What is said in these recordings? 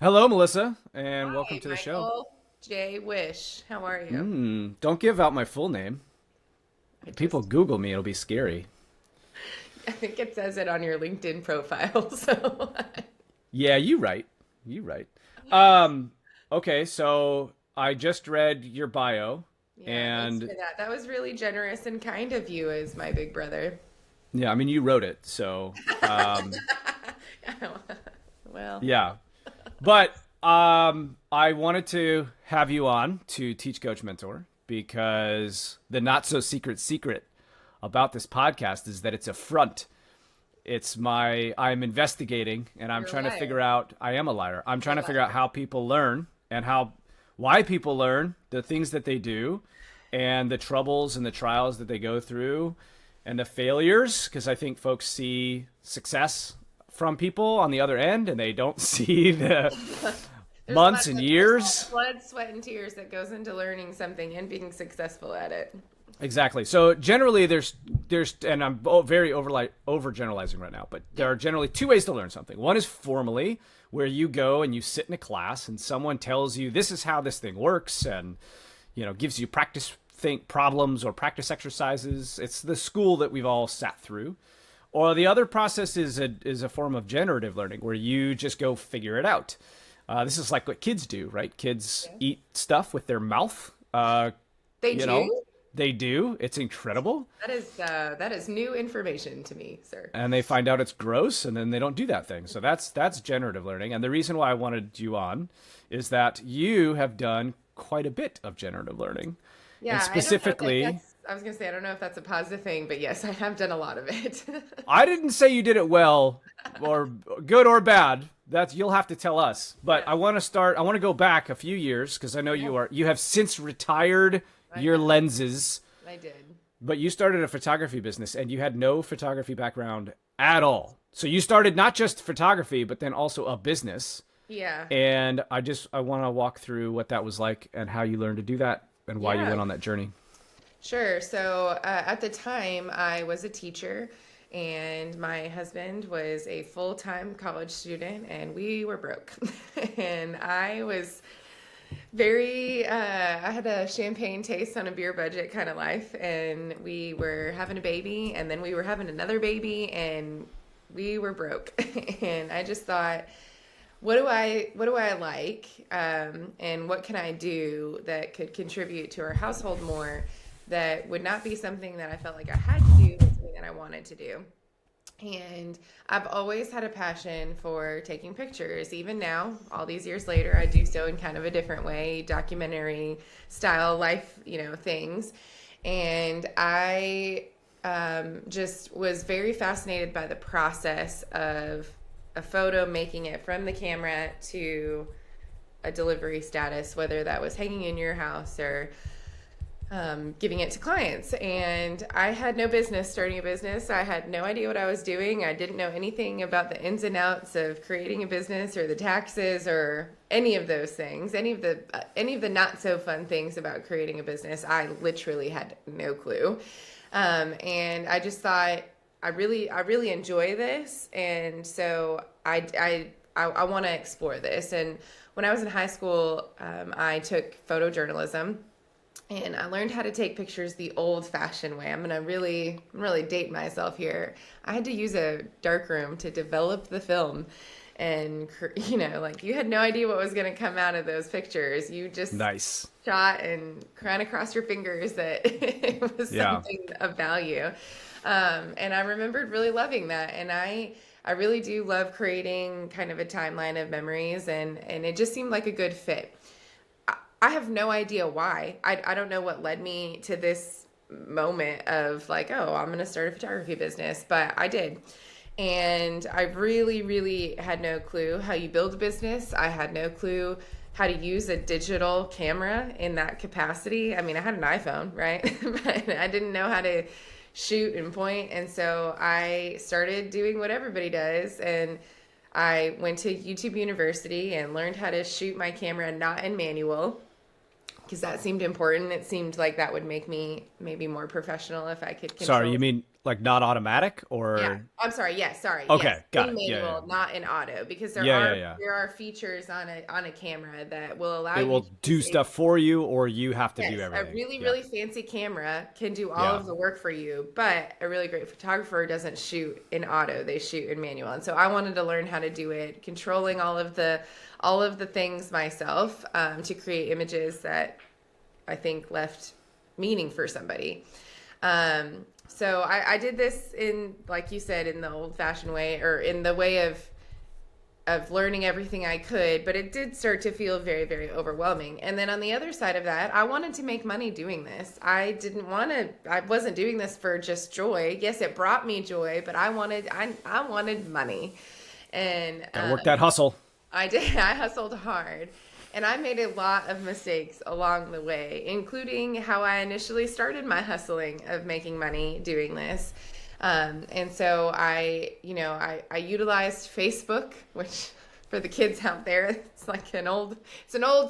Hello, Melissa, and welcome Hi, to the show. Michael J. Wish. How are you? Don't give out my full name. I If people just, Google me, it'll be scary. I think it says it on your LinkedIn profile. So, Yeah, you right. You right. Um, okay, so I just read your bio, yeah, thanks and for that. That was really generous and kind of you as my big brother. yeah, I mean you wrote it, so Well, yeah. But I wanted to have you on to teach Coach Mentor because the not so secret about this podcast is that it's a front. I'm investigating and I'm you're a trying to liar. figure out, I am a liar. I'm You're trying a to figure out liar. how people learn and why people learn the things that they do and the troubles and the trials that they go through and the failures. Cause I think folks see success from people on the other end and they don't see the months and There's a lot years. of blood, sweat, and tears that goes into learning something and being successful at it. Exactly. So generally, and I'm very overgeneralizing right now, but there Yeah. are generally two ways to learn something. One is formally, where you go and you sit in a class, and someone tells you this is how this thing works, and gives you practice think problems or practice exercises. It's the school that we've all sat through. Or the other process is a form of generative learning, where you just go figure it out. This is like what kids do, right? Kids Yeah. eat stuff with their mouth. They You know, do? they do. It's incredible. That is new information to me, sir. And they find out it's gross and then they don't do that thing. So that's generative learning. And the reason why I wanted you on is that you have done quite a bit of generative learning. And Yeah, I don't know that specifically, I was gonna say, I don't know if that's a positive thing, but yes, I have done a lot of it. I didn't say you did it well or good or bad. That's you'll have to tell us. But Yeah, I want to go back a few years because I know yeah, you have since retired I your have. lenses. I did. But you started a photography business and you had no photography background at all. So you started not just photography, but then also a business. Yeah, And I want to walk through what that was like and how you learned to do that and why you yeah, went on that journey. sure. So at the time, I was a teacher, and my husband was a full-time college student, and we were broke. And I had a champagne taste on a beer budget kind of life, and we were having a baby, and then we were having another baby, and we were broke. And I just thought, what do I like, and what can I do that could contribute to our household more, that would not be something that I felt like I had to do, but something that I wanted to do. And I've always had a passion for taking pictures. Even now, all these years later, I do so in kind of a different way, documentary style life, things. And I just was very fascinated by the process of a photo, making it from the camera to a delivery status, whether that was hanging in your house or giving it to clients. And I had no business starting a business. I had no idea what I was doing. I didn't know anything about the ins and outs of creating a business or the taxes or any of those things. Any of the not so fun things about creating a business. I literally had no clue. And I just thought, I really enjoy this, and so I want to explore this. And when I was in high school, I took photojournalism, and I learned how to take pictures the old-fashioned way. I'm really date myself here. I had to use a darkroom to develop the film, and like, you had no idea what was going to come out of those pictures. You just Nice. shot and ran across your fingers that it was Yeah. something of value. And I remembered really loving that. And I really do love creating kind of a timeline of memories, and it just seemed like a good fit. I have no idea why. I don't know what led me to this moment of like, oh, I'm going to start a photography business, but I did. And I really, really had no clue how you build a business. I had no clue how to use a digital camera in that capacity. I mean, I had an iPhone, right? But I didn't know how to shoot and point. And so I started doing what everybody does. And I went to YouTube University and learned how to shoot my camera not in manual, because that seemed important. It seemed like that would make me maybe more professional if I could Sorry, control. Like not automatic Yeah, or I'm sorry. Yes, sorry. Yes, okay, got in it. Yeah, yeah, manual, not in auto, because yeah, yeah, yeah. there are features on a camera that will allow It you will to do disable. stuff for you, or you have to do Yes, a everything. really, Yeah, really fancy camera can do all yeah. of the work for you, but a really great photographer doesn't shoot in auto, they shoot in manual. And so I wanted to learn how to do it, controlling all of the things myself, to create images that I think left meaning for somebody. So I did this in, like you said, in the old fashioned way, or in the way of learning everything I could, but it did start to feel very, very overwhelming. And then on the other side of that, I wanted to make money doing this. I wasn't doing this for just joy. Yes, it brought me joy, but I wanted money. And Gotta work that hustle. I did. I hustled hard. And I made a lot of mistakes along the way, including how I initially started my hustling of making money doing this. And so I utilized Facebook, which for the kids out there, it's an old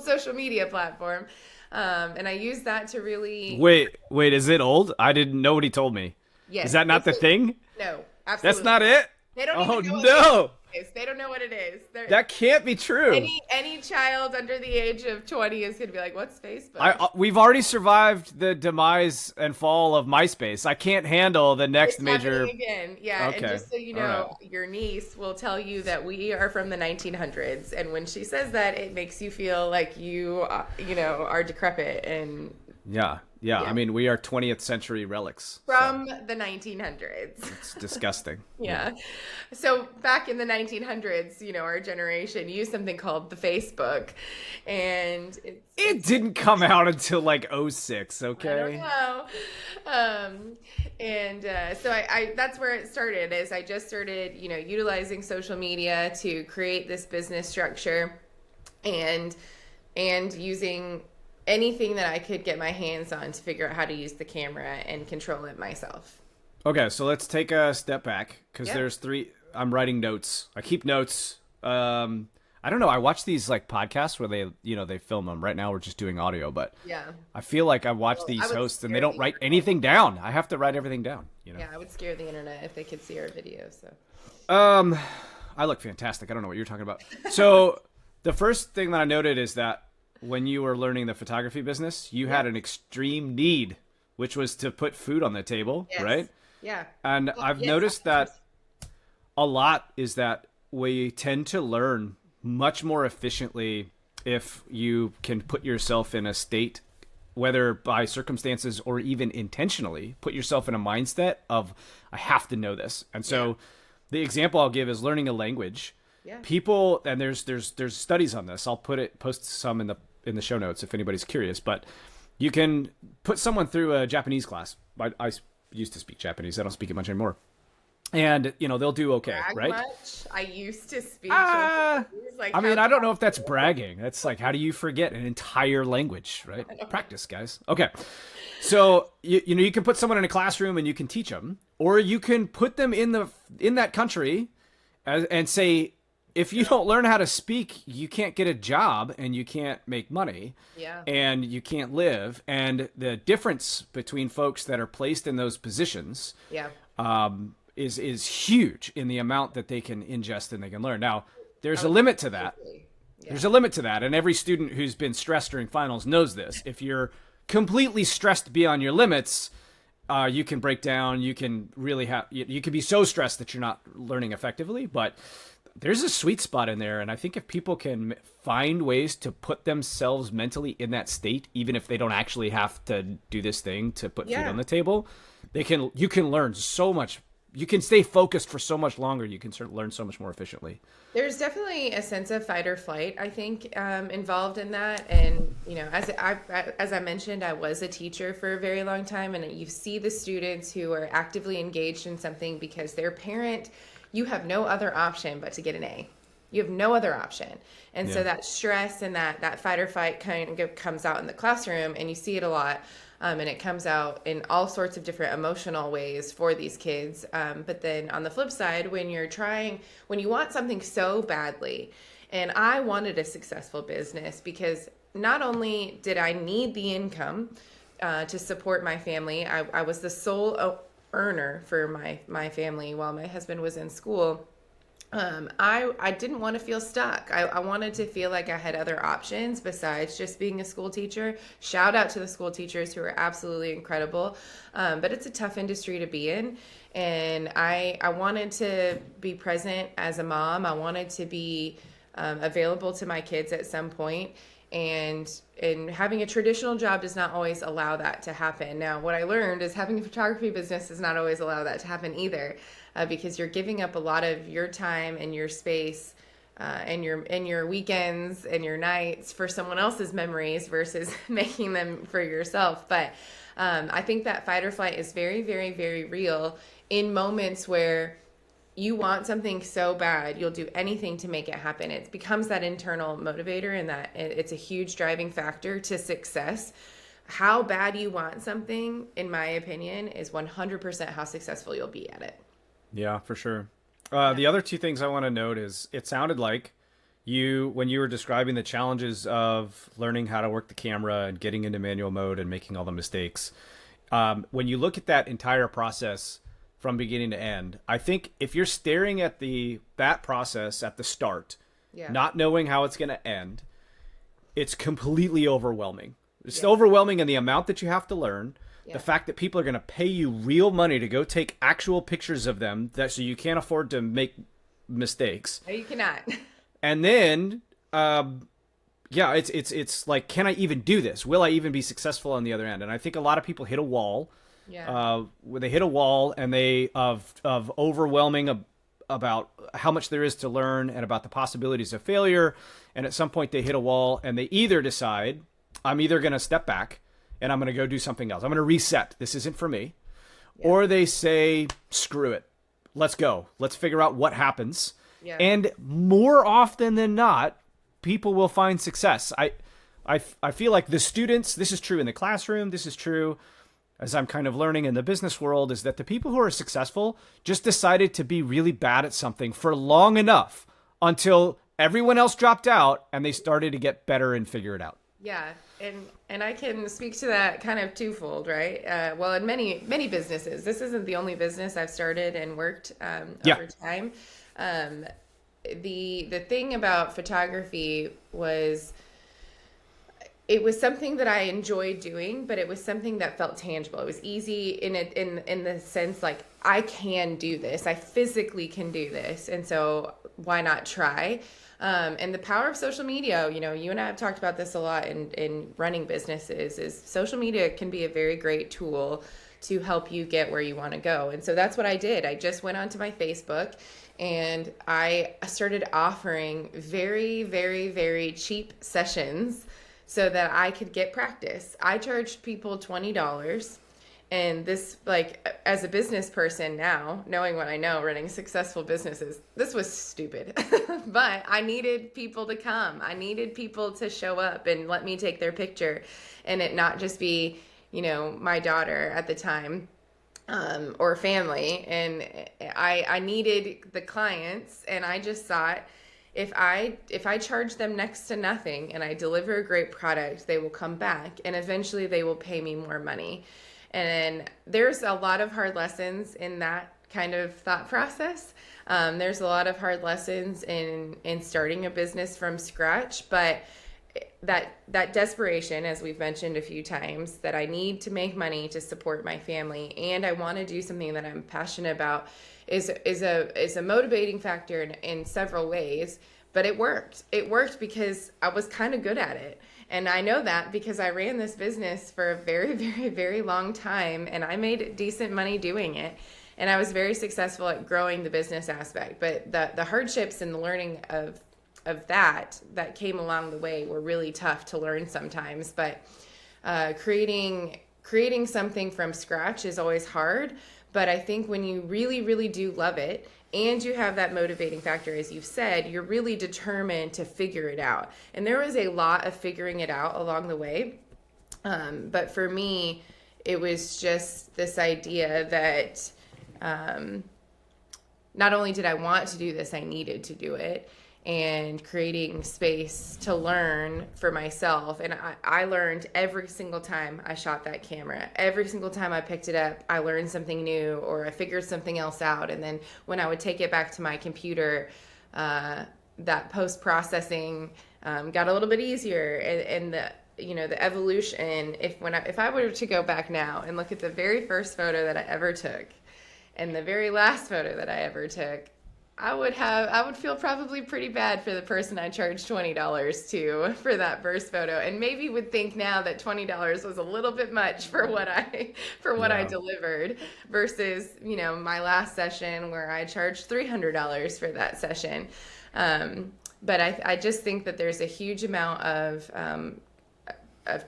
social media platform. And I used that to really, Wait, is it old? I didn't know what he told me. Is yes, that not the thing? no, That's absolutely. not it? They don't Oh even know what no. it is. They don't know what it is. That can't be true. Any child under the age of 20 is going to be like, "What's Facebook?" We've already survived the demise and fall of MySpace. I can't handle the next It's major. happening again. Yeah, Okay. and just so you All know, right. your niece will tell you that we are from the 1900s, and when she says that, it makes you feel like are decrepit and Yeah. I mean, we are 20th century relics. from So the 1900s. it's disgusting. Yeah. So back in the 1900s, our generation used something called the Facebook, and It didn't come out until like '06. I don't Okay. know. So I that's where it started. Is I just started, utilizing social media to create this business structure, and using anything that I could get my hands on to figure out how to use the camera and control it myself. Okay, so let's take a step back because Yep. there's three. I'm writing notes. I keep notes. I don't know. I watch these like podcasts where they film them. Right now we're just doing audio, but Yeah. I feel like I watch Well, these I would hosts and scare they don't the write internet. anything down. I have to write everything down. Yeah, I would scare the internet if they could see our video. So I look fantastic. I don't know what you're talking about. So the first thing that I noted is that when you were learning the photography business, you had an extreme need, which was to put food on the table, yes. right? Yeah. And Well, I've yes, noticed that a lot is that we tend to learn much more efficiently if you can put yourself in a state, whether by circumstances or even intentionally, put yourself in a mindset of, I have to know this. And so the example I'll give is learning a language. Yeah. People, and there's studies on this. I'll post some in the show notes if anybody's curious, but you can put someone through a Japanese class. I used to speak Japanese. I don't speak it much anymore. And, they'll do okay, Brag right? much. I used to speak. I Like, mean, how- I don't know if that's bragging. That's like, how do you forget an entire language, right? Practice, guys. Okay. So, you can put someone in a classroom and you can teach them, or you can put them in that country and say, if you don't learn how to speak, you can't get a job and you can't make money. Yeah. And you can't live. And the difference between folks that are placed in those positions Yeah. is huge in the amount that they can ingest and they can learn. Now, there's a limit to that. Yeah. There's a limit to that. And every student who's been stressed during finals knows this. If you're completely stressed beyond your limits, you can break down. You can really you can be so stressed that you're not learning effectively. But there's a sweet spot in there. And I think if people can find ways to put themselves mentally in that state, even if they don't actually have to do this thing to put food on the table, you can learn so much. You can stay focused for so much longer. You can learn so much more efficiently. There's definitely a sense of fight or flight, I think, involved in that. And, as I mentioned, I was a teacher for a very long time. And you see the students who are actively engaged in something because their parent, you have no other option but to get an A. You have no other option. And so that stress and that fight or fight kind of comes out in the classroom, and you see it a lot. And it comes out in all sorts of different emotional ways for these kids. But then on the flip side, when you want something so badly, and I wanted a successful business because not only did I need the income to support my family, I was the sole earner for my family while my husband was in school. I didn't want to feel stuck. I wanted to feel like I had other options besides just being a school teacher. Shout out to the school teachers who are absolutely incredible. But it's a tough industry to be in. And I wanted to be present as a mom. I wanted to be available to my kids at some point. And having a traditional job does not always allow that to happen. Now, what I learned is having a photography business does not always allow that to happen either, because you're giving up a lot of your time and your space and your weekends and your nights for someone else's memories versus making them for yourself. But I think that fight or flight is very, very, very real in moments where you want something so bad, you'll do anything to make it happen. It becomes that internal motivator, and that it's a huge driving factor to success. How bad you want something, in my opinion, is 100% how successful you'll be at it. Yeah, for sure. The other two things I want to note is it sounded like when you were describing the challenges of learning how to work the camera and getting into manual mode and making all the mistakes. When you look at that entire process from beginning to end, I think if you're staring at that process at the start, not knowing how it's going to end, it's completely overwhelming. It's overwhelming in the amount that you have to learn. The fact that people are going to pay you real money to go take actual pictures of them, so you can't afford to make mistakes. No, you cannot. And then, it's like, can I even do this? Will I even be successful on the other end? And I think a lot of people hit a wall. Where they hit a wall and they of overwhelming about how much there is to learn and about the possibilities of failure. And at some point they hit a wall and they either decide, I'm either going to step back and I'm going to go do something else. I'm going to reset. This isn't for me. Or they say, screw it. Let's go. Let's figure out what happens. And more often than not, people will find success. I feel like the students, this is true in the classroom. This is true as I'm kind of learning in the business world, is that the people who are successful just decided to be really bad at something for long enough until everyone else dropped out and they started to get better and figure it out. Yeah. And I can speak to that kind of twofold, right? Well, in many businesses, this isn't the only business I've started and worked over time. The thing about photography was, it was something that I enjoyed doing, but it was something that felt tangible. It was easy in the sense, like, I can do this. I physically can do this. And so why not try? And the power of social media, you and I have talked about this a lot in running businesses, is social media can be a very great tool to help you get where you want to go. And so that's what I did. I just went onto my Facebook and I started offering very, very, very cheap sessions so that I could get practice. I charged people $20. And this, like, as a business person now, knowing what I know, running successful businesses, this was stupid. But I needed people to come. I needed people to show up and let me take their picture. And it not just be, my daughter at the time, or family. And I needed the clients. And I just thought, if I charge them next to nothing and I deliver a great product, they will come back and eventually they will pay me more money. And there's a lot of hard lessons in that kind of thought process. There's a lot of hard lessons in starting a business from scratch, but that desperation, as we've mentioned a few times, that I need to make money to support my family and I want to do something that I'm passionate about, is a motivating factor in several ways. But it worked. It worked because I was kind of good at it. And I know that because I ran this business for a very, very, very long time and I made decent money doing it. And I was very successful at growing the business aspect. But the hardships and the learning of that came along the way were really tough to learn sometimes. But creating something from scratch is always hard. But I think when you really, really do love it and you have that motivating factor, as you've said, you're really determined to figure it out. And there was a lot of figuring it out along the way. But for me, it was just this idea that not only did I want to do this, I needed to do it. and creating space to learn for myself. And I learned every single time I shot that camera. Every single time I picked it up, I learned something new or I figured something else out. And then when I would take it back to my computer, that post-processing got a little bit easier. And the evolution, if I were to go back now and look at the very first photo that I ever took and the very last photo that I ever took, I would feel probably pretty bad for the person I charged $20 to for that first photo, and maybe would think now that $20 was a little bit much for what I delivered versus, my last session where I charged $300 for that session. But I just think that there's a huge amount of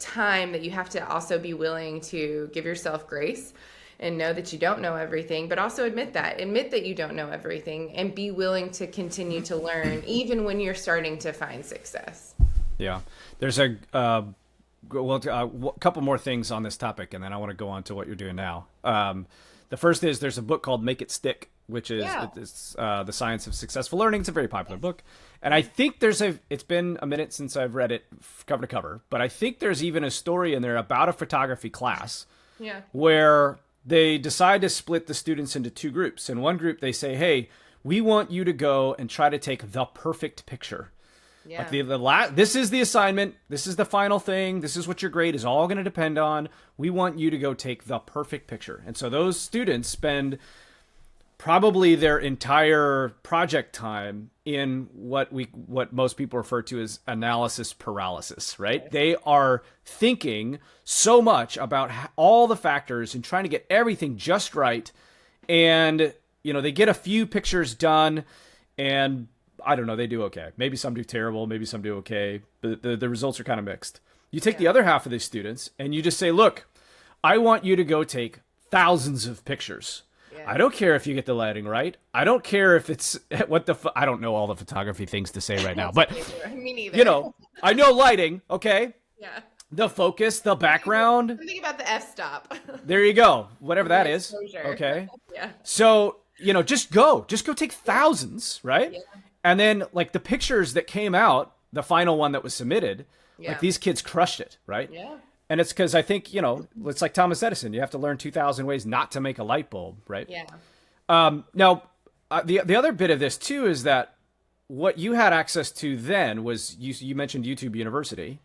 time that you have to also be willing to give yourself grace and know that you don't know everything, but also admit that you don't know everything and be willing to continue to learn even when you're starting to find success. Yeah. There's a couple more things on this topic, and then I want to go on to what you're doing now. The first is there's a book called Make It Stick, which is The Science of Successful Learning. It's a very popular book. And I think it's been a minute since I've read it cover to cover, but I think there's even a story in there about a photography class where they decide to split the students into two groups. In one group, they say, hey, we want you to go and try to take the perfect picture. Yeah. Like this is the assignment. This is the final thing. This is what your grade is all going to depend on. We want you to go take the perfect picture. And so those students spend probably their entire project time in what most people refer to as analysis paralysis, right? Okay. They are thinking so much about all the factors and trying to get everything just right. And, they get a few pictures done and I don't know, they do okay. Maybe some do terrible, maybe some do okay, but the results are kind of mixed. You take the other half of these students and you just say, look, I want you to go take thousands of pictures. I don't care if you get the lighting right. I don't care if it's I don't know all the photography things to say right now, but me neither. I know lighting. Okay. Yeah. The focus, the background. Think about the f-stop. There you go. Whatever that is. Okay. Yeah. So, just go take thousands, right? Yeah. And then like the pictures that came out, the final one that was submitted, like these kids crushed it, right? Yeah. And it's because I think, it's like Thomas Edison. You have to learn 2,000 ways not to make a light bulb, right? Yeah. Now, the other bit of this, too, is that what you had access to then was, you mentioned YouTube University,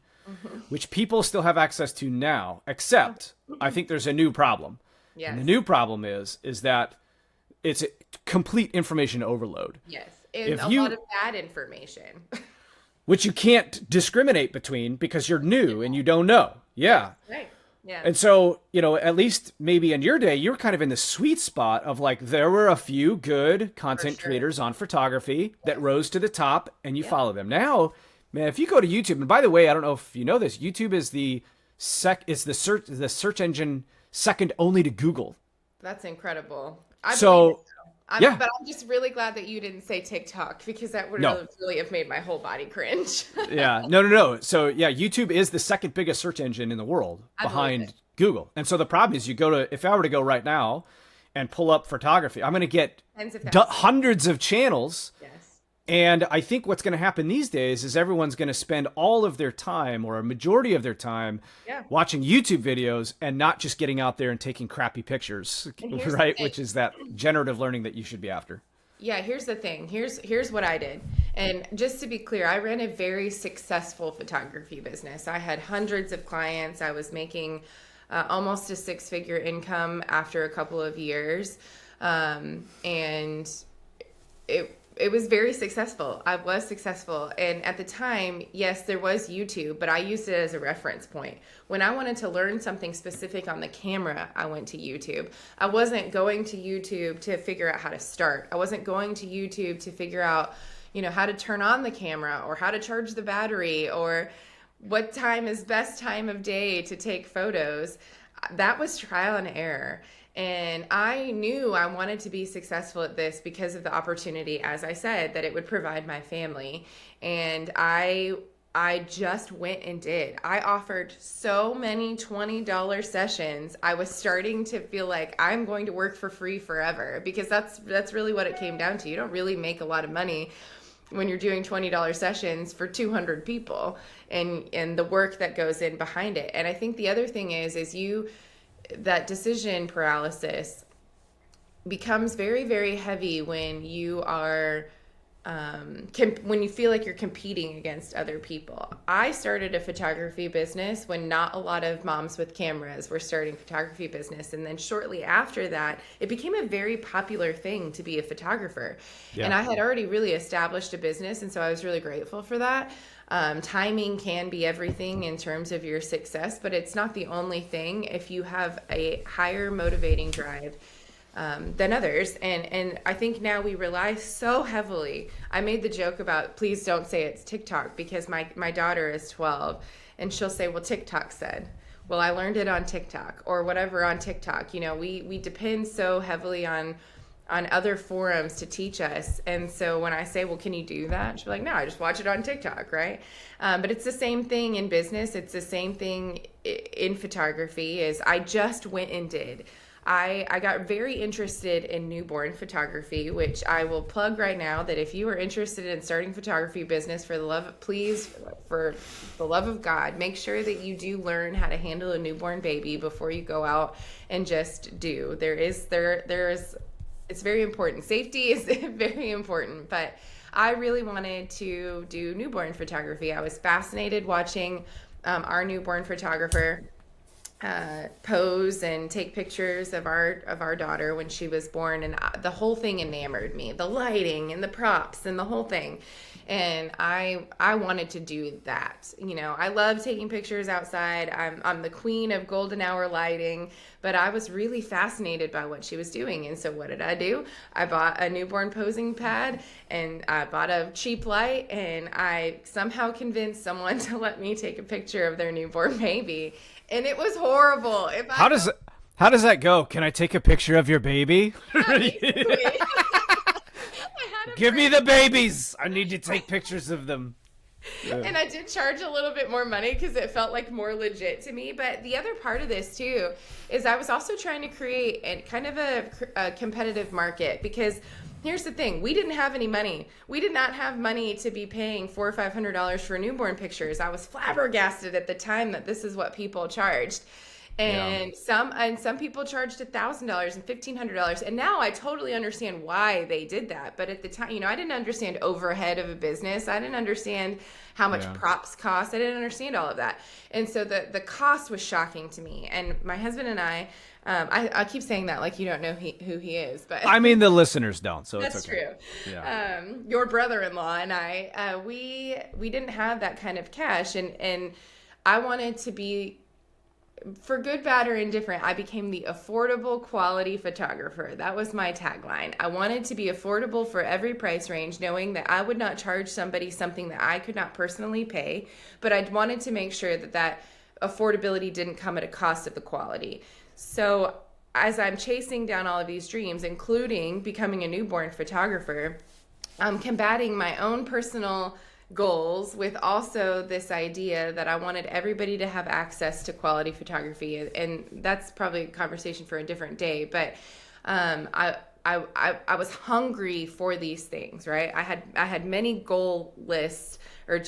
which people still have access to now, except I think there's a new problem. Yes. And the new problem is that it's a complete information overload. Yes. And lot of bad information. Which you can't discriminate between because you're new and you don't know. Yeah. Right. Yeah. And so, at least maybe in your day, you were kind of in the sweet spot of like, there were a few good content creators on photography that rose to the top and you follow them. Now, man, if you go to YouTube, and by the way, I don't know if you know this, YouTube is the search engine second only to Google. That's incredible. But I'm just really glad that you didn't say TikTok because that would really have made my whole body cringe. Yeah. No. So YouTube is the second biggest search engine in the world behind Google. And so the problem is if I were to go right now and pull up photography, I'm going to get hundreds of channels. Yes. And I think what's going to happen these days is everyone's going to spend all of their time or a majority of their time watching YouTube videos and not just getting out there and taking crappy pictures, right? Which is that generative learning that you should be after. Yeah, here's the thing. Here's what I did. And just to be clear, I ran a very successful photography business. I had hundreds of clients. I was making almost a six-figure income after a couple of years. And it was very successful. I was successful. And at the time, yes, there was YouTube, but I used it as a reference point. When I wanted to learn something specific on the camera, I went to YouTube. I wasn't going to YouTube to figure out how to start. I wasn't going to YouTube to figure out, how to turn on the camera or how to charge the battery or what time is best time of day to take photos. That was trial and error. And I knew I wanted to be successful at this because of the opportunity, as I said, that it would provide my family. And I just went and did. I offered so many $20 sessions. I was starting to feel like I'm going to work for free forever because that's really what it came down to. You don't really make a lot of money when you're doing $20 sessions for 200 people and the work that goes in behind it. And I think the other thing is that decision paralysis becomes very, very heavy when you are when you feel like you're competing against other people. I started a photography business when not a lot of moms with cameras were starting photography business. And then shortly after that, it became a very popular thing to be a photographer. Yeah. And I had already really established a business. And so I was really grateful for that. Timing can be everything in terms of your success, but it's not the only thing. If you have a higher motivating drive than others. And I think now we rely so heavily. I made the joke about, please don't say it's TikTok, because my daughter is 12 and she'll say, well, TikTok said, well, I learned it on TikTok or whatever on TikTok. You know, we depend so heavily on other forums to teach us. And so when I say, well, can you do that? She's like, no, I just watch it on TikTok, right? But it's the same thing in business. It's the same thing in photography. Is I just went and did. I got very interested in newborn photography, which I will plug right now, that if you are interested in starting photography business, for the love of God, make sure that you do learn how to handle a newborn baby before you go out and just do. It's very important. Safety is very important, but I really wanted to do newborn photography. I was fascinated watching our newborn photographer pose and take pictures of our daughter when she was born, and the whole thing enamored me, the lighting and the props and the whole thing. And I wanted to do that. You know, I love taking pictures outside. I'm the queen of golden hour lighting, but I was really fascinated by what she was doing. And so what did I do? I bought a newborn posing pad and I bought a cheap light, and I somehow convinced someone to let me take a picture of their newborn baby. And it was horrible. How does that go? Can I take a picture of your baby? Give me the babies. I need to take pictures of them. Yeah. And I did charge a little bit more money because it felt like more legit to me. But the other part of this too is I was also trying to create a competitive market, because here's the thing. We didn't have any money. We did not have money to be paying $400 or $500 for newborn pictures. I was flabbergasted at the time that this is what people charged. And some people charged $1,000 and $1,500. And now I totally understand why they did that. But at the time, you know, I didn't understand overhead of a business. I didn't understand how much props cost. I didn't understand all of that. And so the cost was shocking to me. And my husband and I keep saying that like you don't know who he is, but I mean the listeners don't, so that's it's okay. True. Yeah. Your brother-in-law and I, we didn't have that kind of cash, and I wanted to be, for good, bad, or indifferent, I became the affordable quality photographer. That was my tagline. I wanted to be affordable for every price range, knowing that I would not charge somebody something that I could not personally pay, but I wanted to make sure that affordability didn't come at a cost of the quality. So as I'm chasing down all of these dreams, including becoming a newborn photographer, I'm combating my own personal goals with also this idea that I wanted everybody to have access to quality photography. And that's probably a conversation for a different day. But I was hungry for these things, right? I had many goal lists or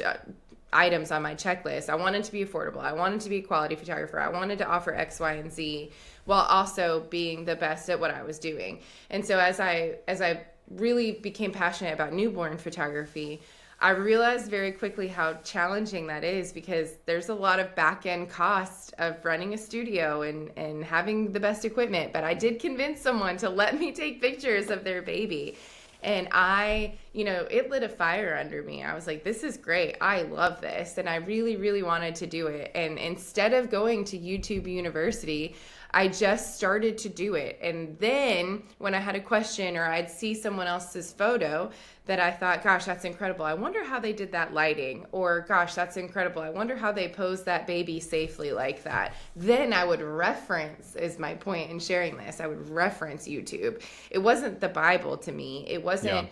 items on my checklist. I wanted to be affordable. I wanted to be a quality photographer. I wanted to offer X, Y, and Z while also being the best at what I was doing. And so as I really became passionate about newborn photography, I realized very quickly how challenging that is, because there's a lot of back-end cost of running a studio and having the best equipment. But I did convince someone to let me take pictures of their baby. And it lit a fire under me. I was like, this is great. I love this. And I really, really wanted to do it. And instead of going to YouTube University, I just started to do it. And then when I had a question or I'd see someone else's photo that I thought, gosh, that's incredible. I wonder how they did that lighting. Or, gosh, that's incredible. I wonder how they posed that baby safely like that. Then I would reference, is my point in sharing this, I would reference YouTube. It wasn't the Bible to me. It wasn't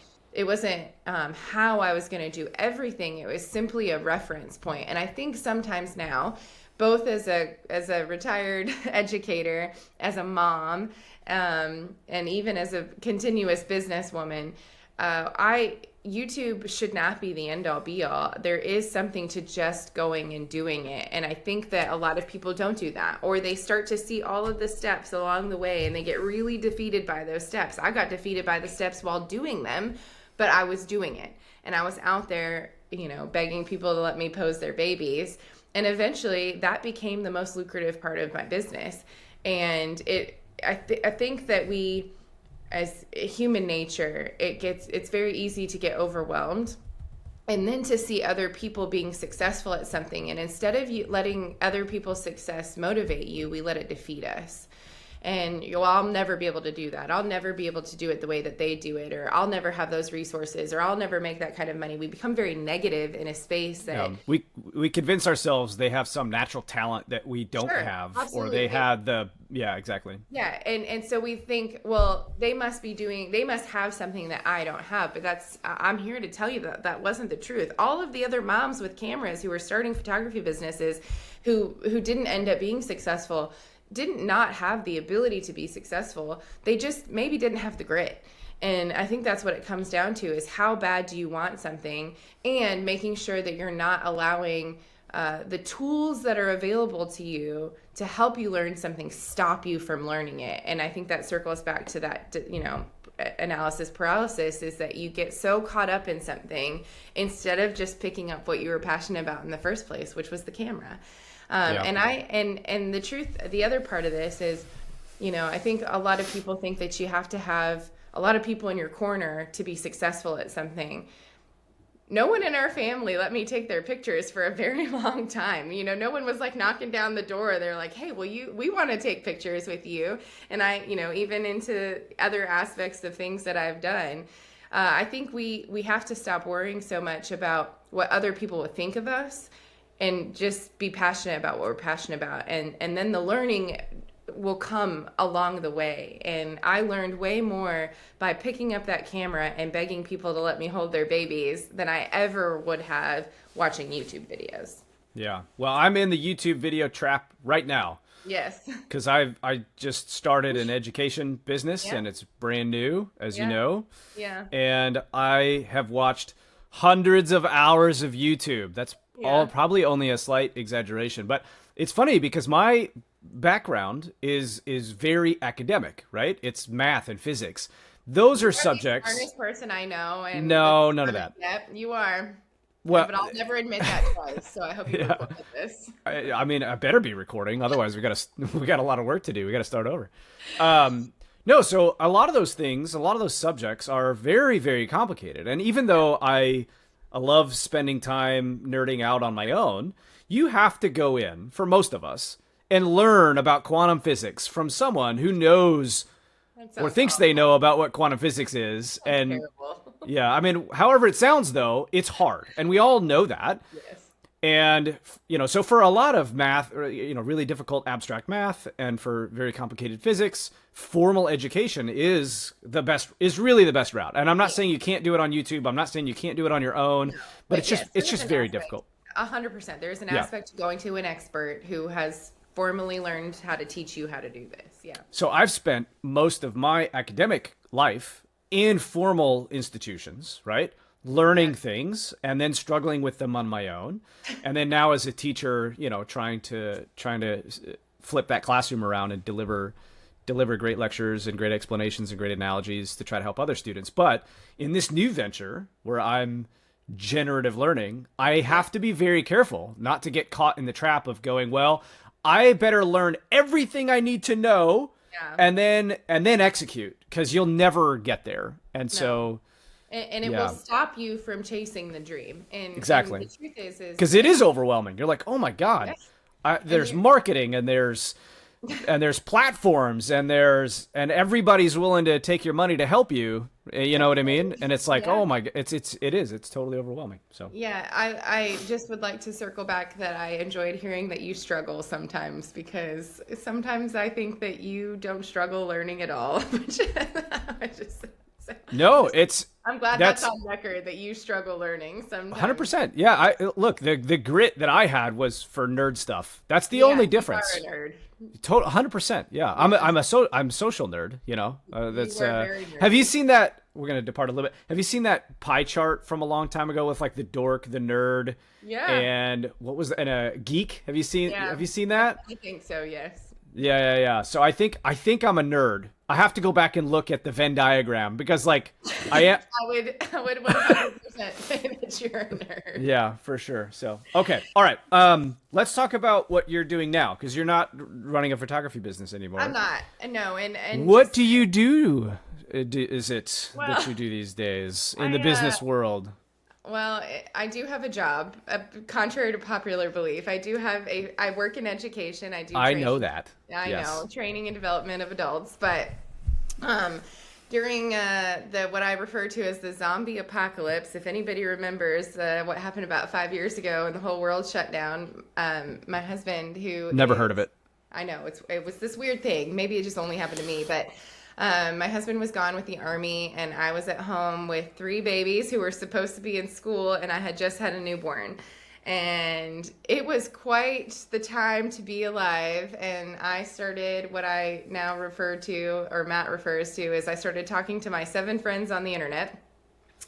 how I was going to do everything. It was simply a reference point. And I think sometimes now, both as a retired educator, as a mom, and even as a continuous businesswoman, YouTube should not be the end all be all. There is something to just going and doing it. And I think that a lot of people don't do that, or they start to see all of the steps along the way and they get really defeated by those steps. I got defeated by the steps while doing them, but I was doing it. And I was out there, begging people to let me pose their babies. And eventually that became the most lucrative part of my business. And I think that we, as human nature, it's very easy to get overwhelmed, and then to see other people being successful at something, and instead of letting other people's success motivate you, we let it defeat us. And I'll never be able to do that. I'll never be able to do it the way that they do it, or I'll never have those resources, or I'll never make that kind of money. We become very negative in a space that we convince ourselves they have some natural talent that we don't have, absolutely. Or they had exactly. Yeah. And so we think, well, they must have something that I don't have, but I'm here to tell you that wasn't the truth. All of the other moms with cameras who were starting photography businesses who didn't end up being successful didn't not have the ability to be successful. They just maybe didn't have the grit. And I think that's what it comes down to, is how bad do you want something, and making sure that you're not allowing the tools that are available to you to help you learn something stop you from learning it. And I think that circles back to that, analysis paralysis, is that you get so caught up in something instead of just picking up what you were passionate about in the first place, which was the camera. And the truth, the other part of this is, I think a lot of people think that you have to have a lot of people in your corner to be successful at something. No one in our family let me take their pictures for a very long time. No one was like knocking down the door. They're like, hey, we want to take pictures with you. And I, even into other aspects of things that I've done, I think we have to stop worrying so much about what other people will think of us, and just be passionate about what we're passionate about. And then the learning will come along the way. And I learned way more by picking up that camera and begging people to let me hold their babies than I ever would have watching YouTube videos. Yeah. Well, I'm in the YouTube video trap right now. Yes. Because I just started an education business, and it's brand new, as you know. Yeah. And I have watched hundreds of hours of YouTube. That's all probably only a slight exaggeration, but it's funny because my background is very academic, right? It's math and physics. Those are subjects. You're the smartest person I know. And no, none of that. Yep, you are. Well, but I'll never admit that twice. So I hope you record this. I mean, I better be recording, otherwise we got a lot of work to do. We got to start over. No, so a lot of those things, a lot of those subjects are very, very complicated, and even though I love spending time nerding out on my own, you have to go in, for most of us, and learn about quantum physics from someone who knows or thinks they know about what quantum physics is. That's terrible. Yeah, I mean, however it sounds, though, it's hard. And we all know that. Yes. And, so for a lot of math, really difficult abstract math, and for very complicated physics, formal education is really the best route. And I'm not saying you can't do it on YouTube. I'm not saying you can't do it on your own, but it's just very difficult. 100%. There's an aspect to going to an expert who has formally learned how to teach you how to do this. Yeah. So I've spent most of my academic life in formal institutions, right? Learning things and then struggling with them on my own. And then now as a teacher, trying to flip that classroom around and deliver great lectures and great explanations and great analogies to try to help other students. But in this new venture where I'm generative learning, I have to be very careful not to get caught in the trap of going, well, I better learn everything I need to know and then execute, because you'll never get there. And so and it will stop you from chasing the dream. And exactly. And the truth is because it is overwhelming. You're like, oh my God, there's marketing and there's platforms and everybody's willing to take your money to help you. You know what I mean? And it's like, oh my, it's totally overwhelming. So yeah, I just would like to circle back that I enjoyed hearing that you struggle sometimes, because sometimes I think that you don't struggle learning at all. No, I'm glad that's That's on record that you struggle learning sometimes. 100%. Yeah, I look, the grit that I had was for nerd stuff. That's the Yeah, only you are a difference. nerd. Total 100%. Yeah. Yeah, I'm a social nerd, you know. you That's are very Have you nerdy. seen that? We're going to depart a little bit. Have you seen that pie chart from a long time ago with like the dork, the nerd, Yeah, and what was and a geek? yeah. Have you seen I, that? I think so, yes. Yeah. So I think I'm a nerd. I have to go back and look at the Venn diagram because like I am. I would 100% say that you're a nerd. Yeah, for sure. So, okay. All right. Let's talk about what you're doing now because you're not running a photography business I'm anymore. not. No, and What just do you do? Is it well, that you do these days in the I business world? well, I do have a job. Contrary to popular belief, I do have a. I work in education. I do I know training. that. I know Yes. training and development of adults, but um, during the what I refer to as the zombie apocalypse, if anybody remembers what happened about 5 years ago and the whole world shut down, my husband, who Never heard is of it. I know it was this weird thing. Maybe it just only happened to me, but my husband was gone with the army, and I was at home with three babies who were supposed to be in school, and I had just had a newborn. And it was quite the time to be alive. And I started what I now refer to, or Matt refers to, as I started talking to my 7 friends on the internet.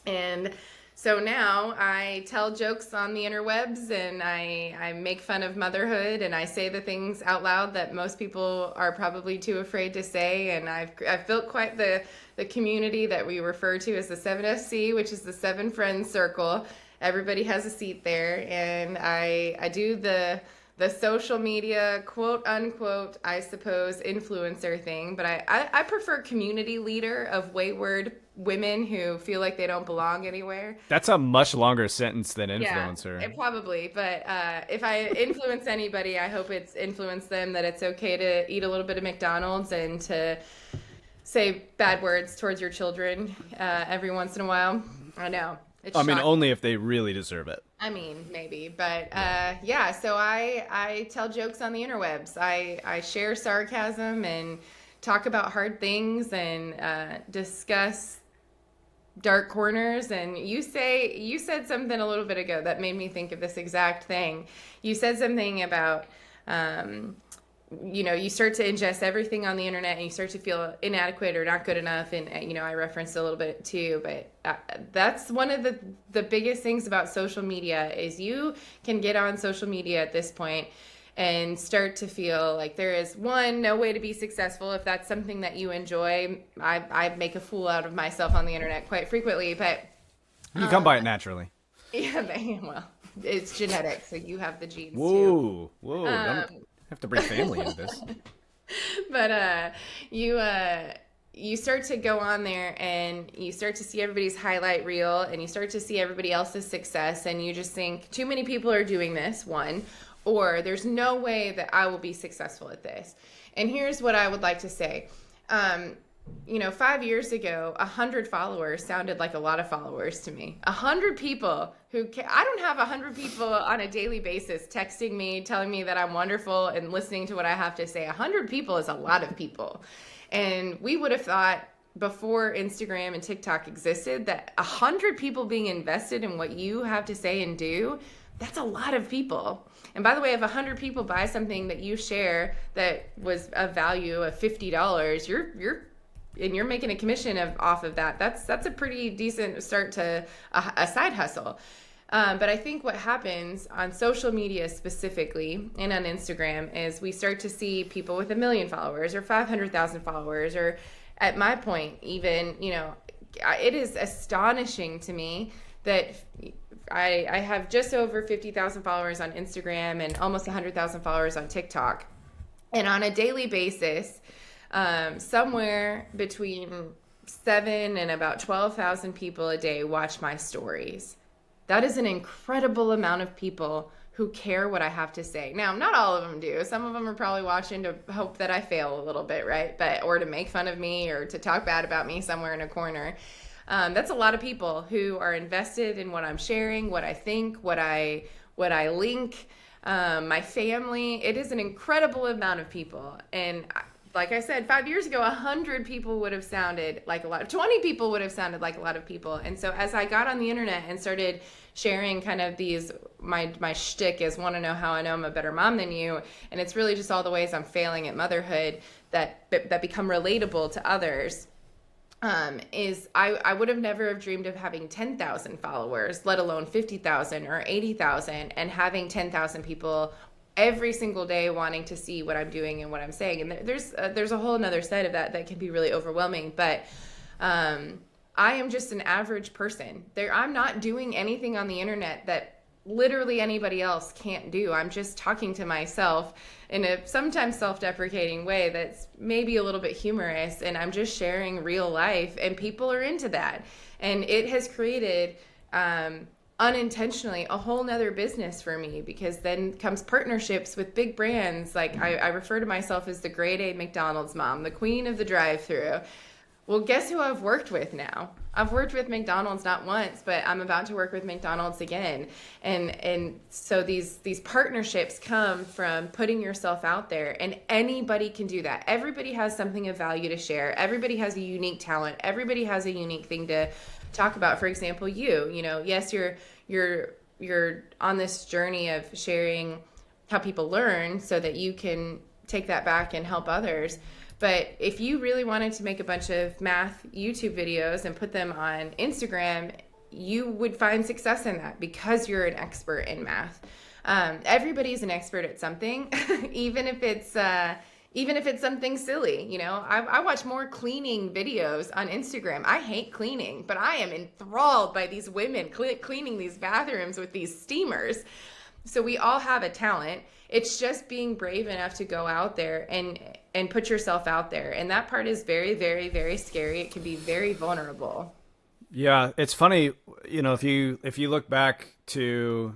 And so now I tell jokes on the interwebs, and I make fun of motherhood, and I say the things out loud that most people are probably too afraid to say. And I've built quite the community that we refer to as the 7FC, which is the 7 friends circle. Everybody has a seat there, and I do the social media quote unquote, I suppose, influencer thing, but I prefer community leader of wayward women who feel like they don't belong anywhere. That's a much longer sentence than Yeah, influencer. it probably, but if I influence anybody, I hope it's influenced them that it's okay to eat a little bit of McDonald's and to say bad words towards your children every once in a while. I know. It's I mean, shocking. only if they really deserve it. I mean, maybe, but yeah. So I tell jokes on the interwebs. I share sarcasm and talk about hard things and discuss dark corners. And you said something a little bit ago that made me think of this exact thing. You said something about um, you start to ingest everything on the internet and you start to feel inadequate or not good enough. And, I referenced a little bit too, but that's one of the biggest things about social media is you can get on social media at this point and start to feel like there is no way to be successful if that's something that you enjoy. I make a fool out of myself on the internet quite frequently, but You come by it naturally. yeah, well, it's genetic, so you have the genes too. Whoa! Don't have to bring family into this. But you you start to go on there and you start to see everybody's highlight reel and you start to see everybody else's success, and you just think too many people are doing this, one, or there's no way that I will be successful at this. And here's what I would like to say. 5 years ago, 100 followers sounded like a lot of followers to me. 100 people I don't have 100 people on a daily basis texting me, telling me that I'm wonderful and listening to what I have to say. 100 people is a lot of people. And we would have thought before Instagram and TikTok existed that 100 people being invested in what you have to say and do, that's a lot of people. And by the way, if 100 people buy something that you share that was a value of $50, you're making a commission off of that. That's a pretty decent start to a side hustle. But I think what happens on social media specifically and on Instagram is we start to see people with 1 million followers or 500,000 followers, or at my point, even, it is astonishing to me that I have just over 50,000 followers on Instagram and almost 100,000 followers on TikTok. And on a daily basis, somewhere between 7 and about 12,000 people a day watch my stories. That is an incredible amount of people who care what I have to say. Now, not all of them do. Some of them are probably watching to hope that I fail a little bit, right? Or to make fun of me or to talk bad about me somewhere in a corner. That's a lot of people who are invested in what I'm sharing, what I think, what I link, my family. It is an incredible amount of people. And like I said, 5 years ago, 100 people would have sounded like a lot of 20 people would have sounded like a lot of people. And so as I got on the internet and started sharing kind of these, my shtick is want to know how I know I'm a better mom than you. And it's really just all the ways I'm failing at motherhood that become relatable to others. Is I would have never have dreamed of having 10,000 followers, let alone 50,000 or 80,000, and having 10,000 people every single day wanting to see what I'm doing and what I'm saying. And there's a whole another side of that can be really overwhelming. But I am just an average person. I'm not doing anything on the internet that literally anybody else can't do. I'm just talking to myself in a sometimes self-deprecating way that's maybe a little bit humorous, and I'm just sharing real life, and people are into that. And it has created unintentionally a whole nother business for me, because then comes partnerships with big brands. Like I refer to myself as the grade A McDonald's mom, the queen of the drive-thru. Well, guess who I've worked with now? I've worked with McDonald's not once, but I'm about to work with McDonald's again. And so these partnerships come from putting yourself out there, and anybody can do that. Everybody has something of value to share. Everybody has a unique talent. Everybody has a unique thing to talk about. For example, yes, you're on this journey of sharing how people learn so that you can take that back and help others. But if you really wanted to make a bunch of math YouTube videos and put them on Instagram, you would find success in that because you're an expert in math. Everybody's an expert at something, even if it's something silly. I watch more cleaning videos on Instagram. I hate cleaning, but I am enthralled by these women cleaning these bathrooms with these steamers. So we all have a talent. It's just being brave enough to go out there and put yourself out there. And that part is very, very, very scary. It can be very vulnerable. Yeah, it's funny, if you look back to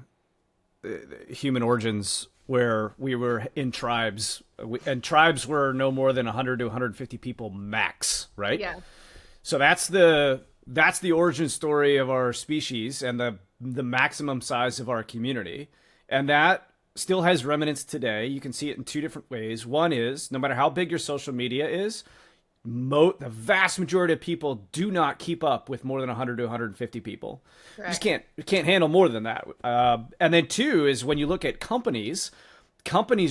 human origins, where we were in tribes, and tribes were no more than 100 to 150 people max, right? Yeah. So that's the origin story of our species and the maximum size of our community. And that still has remnants today. You can see it in two different ways. One is, no matter how big your social media is, the vast majority of people do not keep up with more than 100 to 150 people. Correct. You just can't handle more than that. And then two is, when you look at companies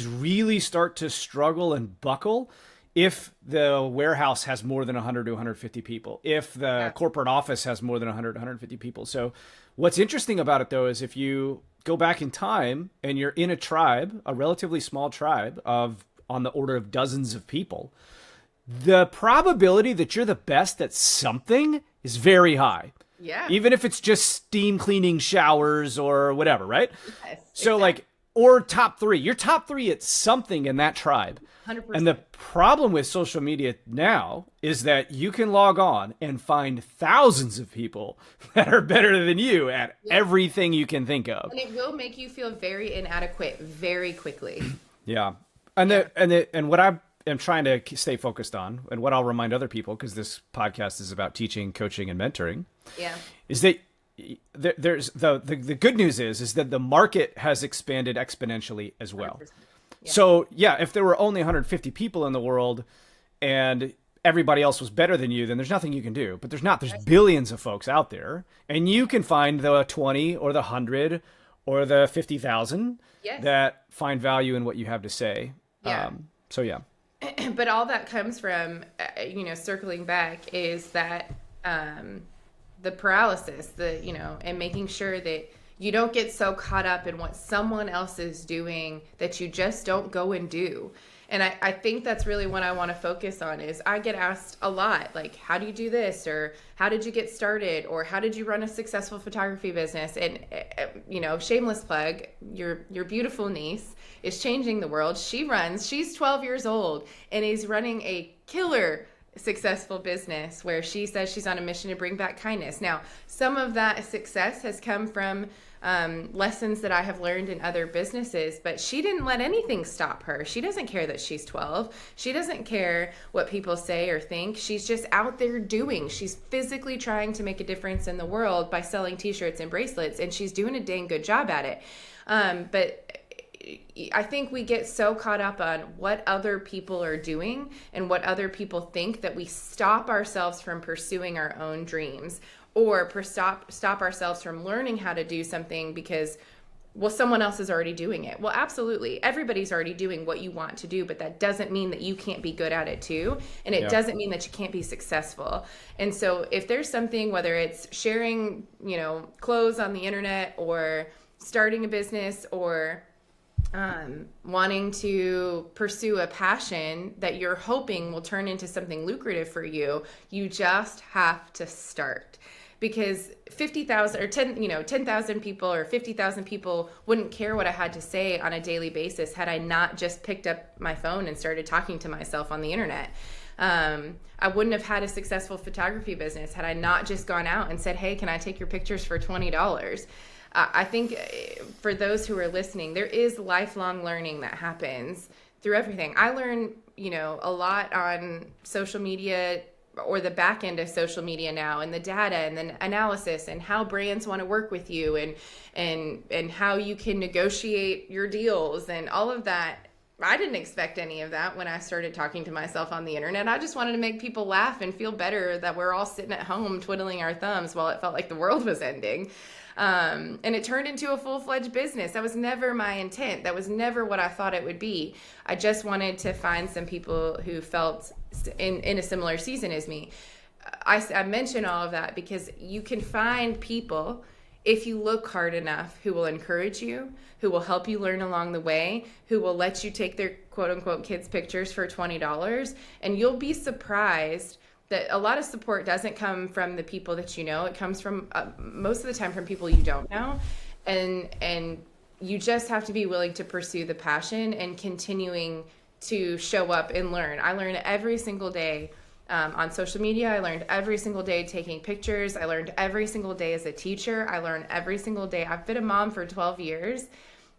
really start to struggle and buckle if the warehouse has more than 100 to 150 people, if the corporate office has more than 100 to 150 people. So what's interesting about it, though, is if you go back in time and you're in a tribe, a relatively small tribe on the order of dozens of people, the probability that you're the best at something is very high. Yeah. Even if it's just steam cleaning showers or whatever, right? Yes, so exactly. Or top three. You're top three at something in that tribe. 100%. And the problem with social media now is that you can log on and find thousands of people that are better than you at everything you can think of. And it will make you feel very inadequate very quickly. Yeah. And what I am trying to stay focused on, and what I'll remind other people, because this podcast is about teaching, coaching, and mentoring, is that there's the good news is that the market has expanded exponentially as well. Yeah. So if there were only 150 people in the world and everybody else was better than you, then there's nothing you can do. But there's not. There's billions of folks out there, and you can find the 20 or the 100 or the 50,000 that find value in what you have to say. Yeah. But all that comes from, circling back, is that the paralysis, and making sure that you don't get so caught up in what someone else is doing that you just don't go and do. And I think that's really what I want to focus on. Is I get asked a lot, like, how do you do this? Or how did you get started? Or how did you run a successful photography business? And, shameless plug, your beautiful niece is changing the world. She's 12 years old and is running a killer successful business where she says she's on a mission to bring back kindness. Now, some of that success has come from lessons that I have learned in other businesses, but she didn't let anything stop her. She doesn't care that she's 12. She doesn't care what people say or think. She's just out there doing. She's physically trying to make a difference in the world by selling t-shirts and bracelets, and she's doing a dang good job at it. But I think we get so caught up on what other people are doing and what other people think that we stop ourselves from pursuing our own dreams, or stop ourselves from learning how to do something because, well, someone else is already doing it. Well, absolutely. Everybody's already doing what you want to do, but that doesn't mean that you can't be good at it too. And it doesn't mean that you can't be successful. And so if there's something, whether it's sharing, clothes on the internet, or starting a business, or wanting to pursue a passion that you're hoping will turn into something lucrative for you, you just have to start. Because 50,000 or 10,000 people or 50,000 people wouldn't care what I had to say on a daily basis had I not just picked up my phone and started talking to myself on the internet. I wouldn't have had a successful photography business had I not just gone out and said, hey, can I take your pictures for $20? I think for those who are listening, there is lifelong learning that happens through everything. I learn, a lot on social media, or the back end of social media now, and the data and the analysis, and how brands want to work with you, and how you can negotiate your deals, and all of that. I didn't expect any of that when I started talking to myself on the internet. I just wanted to make people laugh and feel better that we're all sitting at home twiddling our thumbs while it felt like the world was ending. And it turned into a full-fledged business. That was never my intent. That was never what I thought it would be. I just wanted to find some people who felt in a similar season as me. I mention all of that because you can find people, if you look hard enough, who will encourage you, who will help you learn along the way, who will let you take their quote-unquote kids' pictures for $20. And you'll be surprised that a lot of support doesn't come from the people that you know. It comes from most of the time from people you don't know. And you just have to be willing to pursue the passion and continuing to show up and learn. I learn every single day on social media. I learned every single day taking pictures. I learned every single day as a teacher. I learn every single day. I've been a mom for 12 years.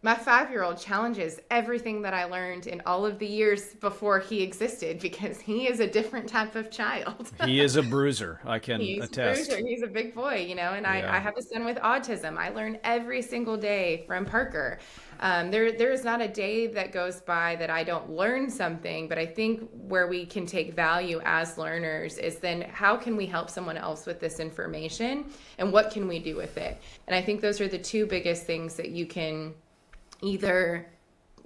My 5-year-old challenges everything that I learned in all of the years before he existed, because he is a different type of child. He is a bruiser. I can attest. A bruiser. He's a big boy, and I have a son with autism. I learn every single day from Parker. There is not a day that goes by that I don't learn something, but I think where we can take value as learners is then how can we help someone else with this information, and what can we do with it? And I think those are the two biggest things that you can either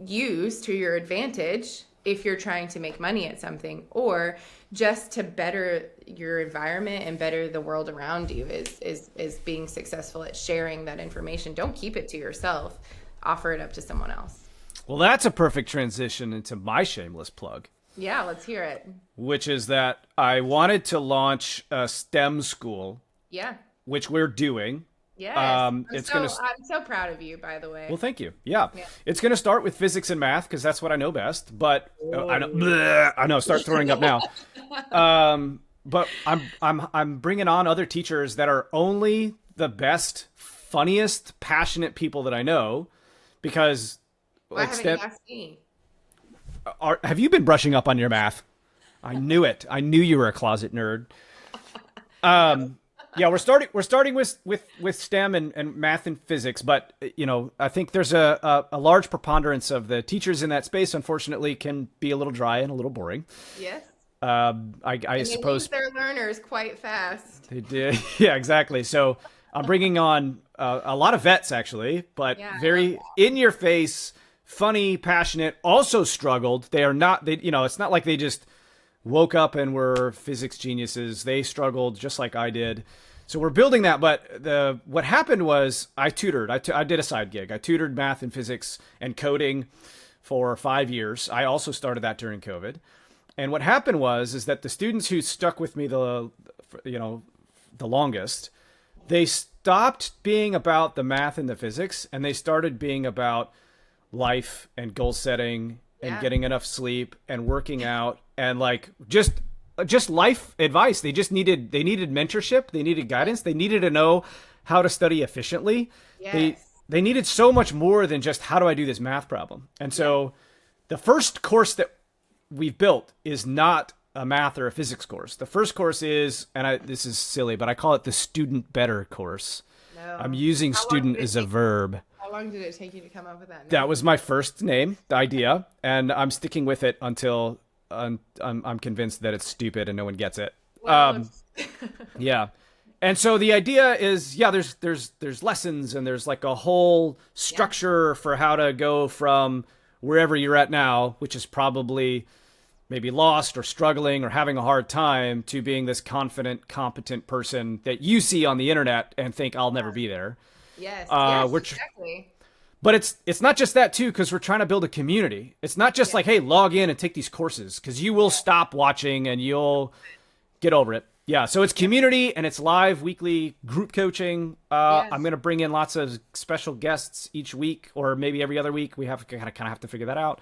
use to your advantage if you're trying to make money at something, or just to better your environment and better the world around you is being successful at sharing that information. Don't keep it to yourself. Offer it up to someone else. Well, that's a perfect transition into my shameless plug. Yeah, let's hear it. Which is that I wanted to launch a STEM school. Yeah. Which we're doing. Yes. I'm so proud of you, by the way. Well, thank you. Yeah. It's going to start with physics and math because that's what I know best. But I know, start throwing up now. But I'm bringing on other teachers that are only the best, funniest, passionate people that I know, because why haven't you asked me? Have you been brushing up on your math? I knew it. I knew you were a closet nerd. Yeah, we're starting with STEM and math and physics, but I think there's a large preponderance of the teachers in that space, unfortunately, can be a little dry and a little boring. Yes. I suppose they lose their learners quite fast. They did. Yeah, exactly. So I'm bringing on a lot of vets, actually, but very in your face, funny, passionate, also struggled. They are not, it's not like they just woke up and were physics geniuses. They struggled just like I did. So we're building that. But what happened was I tutored. I did a side gig. I tutored math and physics and coding for 5 years. I also started that during COVID. And what happened is that the students who stuck with me the longest, they stopped being about the math and the physics, and they started being about life and goal setting and getting enough sleep and working out and like just life advice. They needed mentorship. They needed guidance. They needed to know how to study efficiently. Yes. They needed so much more than just how do I do this math problem. And so the first course that we've built is not a math or a physics course. The first course is, this is silly, but I call it the Student Better course. No. I'm using student as a verb. How How long did it take you to come up with that name? That was my first name, the idea, and I'm sticking with it until I'm convinced that it's stupid and no one gets it. Well, Yeah. And so the idea is, yeah, there's lessons and there's like a whole structure for how to go from wherever you're at now, which is probably maybe lost or struggling or having a hard time, to being this confident, competent person that you see on the internet and think I'll never be there. yes, Which, exactly. but it's not just that too, because we're trying to build a community. It's not just like, hey, log in and take these courses, because you will stop watching and you'll get over it. Yeah, so it's community and it's live weekly group coaching. I'm going to bring in lots of special guests each week, or maybe every other week. We have to kind of have to figure that out,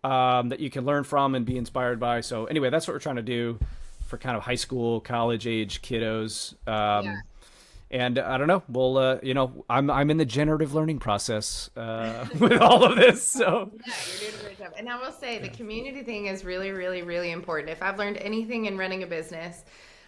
that you can learn from and be inspired by. So anyway, that's what we're trying to do for kind of high school, college age kiddos. And I don't know, we'll, I'm in the generative learning process with all of this. So Yeah, you're doing a great job. And I will say the community thing is really, really, really important. If I've learned anything in running a business,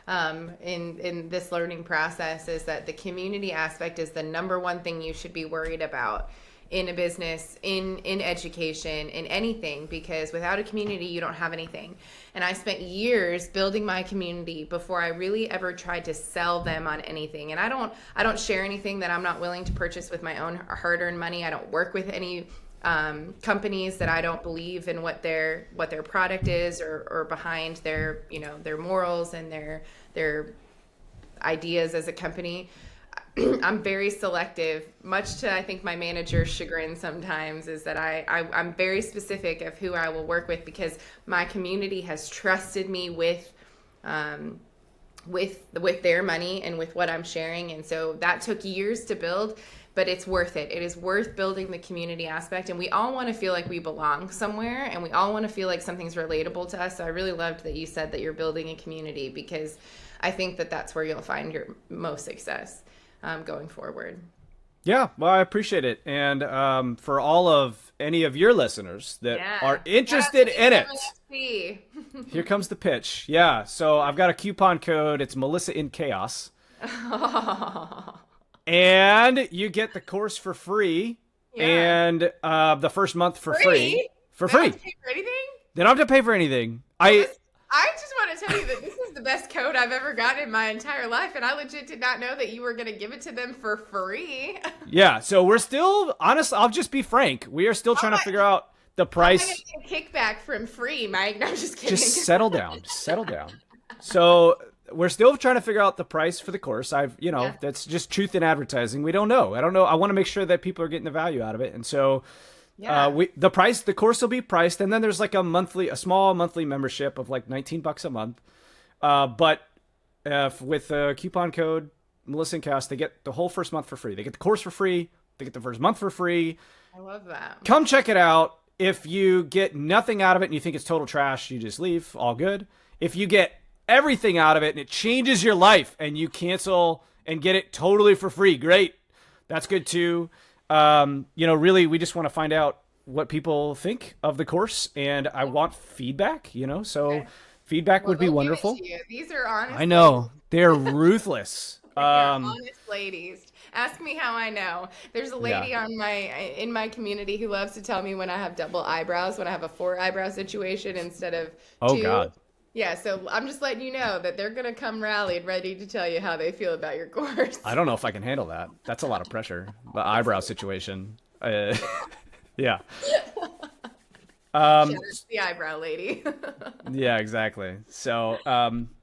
in this learning process, is that the community aspect is the number one thing you should be worried about in a business, in education, in anything, because without a community, you don't have anything. And I spent years building my community before I really ever tried to sell them on anything. And I don't share anything that I'm not willing to purchase with my own hard-earned money. I don't work with any companies that I don't believe in what their product is, or behind their their morals and their ideas as a company. I'm very selective, much to I think my manager's chagrin sometimes, is that I'm very specific of who I will work with, because my community has trusted me with their money and with what I'm sharing. And so that took years to build, but it's worth it. It is worth building the community aspect. And we all want to feel like we belong somewhere, and we all want to feel like something's relatable to us. So I really loved that you said that you're building a community, because I think that that's where you'll find your most success going forward. yeah, well, I appreciate it. And for all of any of your listeners that are interested in it, here comes the pitch. Yeah, so I've got a coupon code. It's Melissa in Chaos. And you get the course for free, and the first month for free. For free. They don't have to pay for anything? They don't have to pay for anything. I just want to tell you that this is the best code I've ever gotten in my entire life, and I legit did not know that you were going to give it to them for free. Yeah, so we're still, honest, I'll just be frank. We are still trying to figure out the price. I'm going to get a kickback from free, Mike. No, I'm just kidding. Just settle down. Settle down. So we're still trying to figure out the price for the course. That's just truth in advertising. We don't know. I don't know. I want to make sure that people are getting the value out of it. And so the course will be priced, and then there's like a small monthly membership of like $19 a month. But with a coupon code Melissa and Cass, they get the whole first month for free. They get the course for free. They get the first month for free. I love that. Come check it out. If you get nothing out of it and you think it's total trash, you just leave. All good. If you get everything out of it and it changes your life and you cancel and get it totally for free, great. That's good too. Really, we just want to find out what people think of the course, and I want feedback, so feedback would be wonderful. These are honest. I know. They're ruthless. Honest ladies. Ask me how I know. There's a lady in my community who loves to tell me when I have double eyebrows, when I have a 4 eyebrow situation instead of 2. Oh God. Yeah, so I'm just letting you know that they're going to come rallied, ready to tell you how they feel about your course. I don't know if I can handle that. That's a lot of pressure. The eyebrow situation. Yeah. The eyebrow lady. Yeah, exactly. So,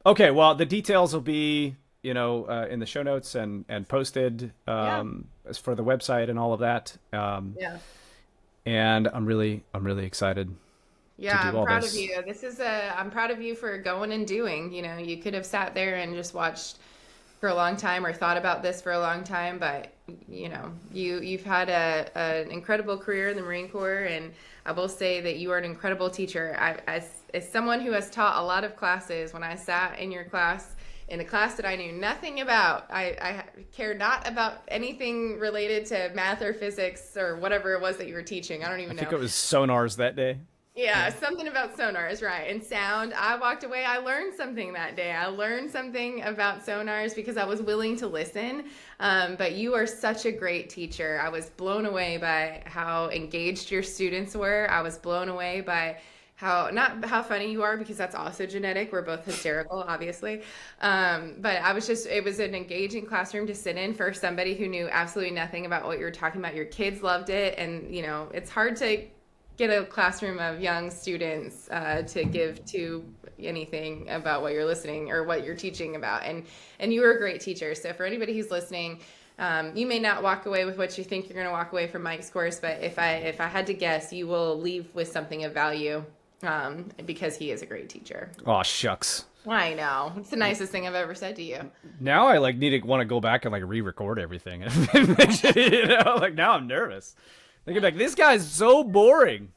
okay, well, the details will be, in the show notes and posted as for the website and all of that. And I'm really excited. Yeah, I'm proud of you. I'm proud of you for going and doing. You could have sat there and just watched for a long time or thought about this for a long time, but you've had an incredible career in the Marine Corps, and I will say that you are an incredible teacher. As someone who has taught a lot of classes, when I sat in your class, in a class that I knew nothing about, I cared not about anything related to math or physics or whatever it was that you were teaching. I don't even know. I think it was sonars that day. Yeah, something about sonars, right? And sound. I walked away. I learned something that day. I learned something about sonars because I was willing to listen. But you are such a great teacher. I was blown away by how engaged your students were. I was blown away by how, not how funny you are, because that's also genetic. We're both hysterical, obviously. But I was just, it was an engaging classroom to sit in for somebody who knew absolutely nothing about what you were talking about. Your kids loved it. And, you know, it's hard to get a classroom of young students to give to anything about what you're listening or what you're teaching about. And you were a great teacher. So for anybody who's listening, you may not walk away with what you think you're going to walk away from Mike's course, but if I had to guess, you will leave with something of value because he is a great teacher. Oh, shucks. I know. It's the nicest thing I've ever said to you. Now I like need to want to go back and like re-record everything. You know, like now I'm nervous. Thinking like, this guy's so boring.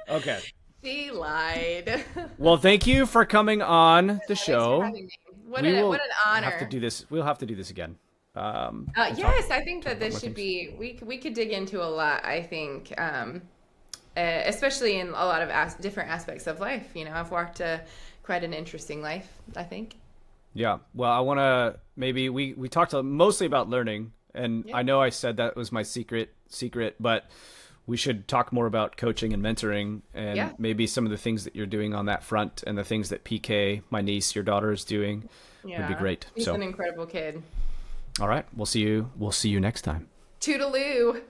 Okay. She lied. Well, thank you for coming on the Thanks show. for having me. What an honor. Have to do this. We'll have to do this again. Yes, I think that this should be, we could dig into a lot, I think, especially in a lot of different aspects of life. You know, I've walked quite an interesting life, I think. Yeah. Well, I want to, maybe we talked mostly about learning, and I know I said that was my secret, but we should talk more about coaching and mentoring, and maybe some of the things that you're doing on that front, and the things that PK, my niece, your daughter, is doing. Would be great. He's an incredible kid. All right. We'll see you next time. Toodaloo.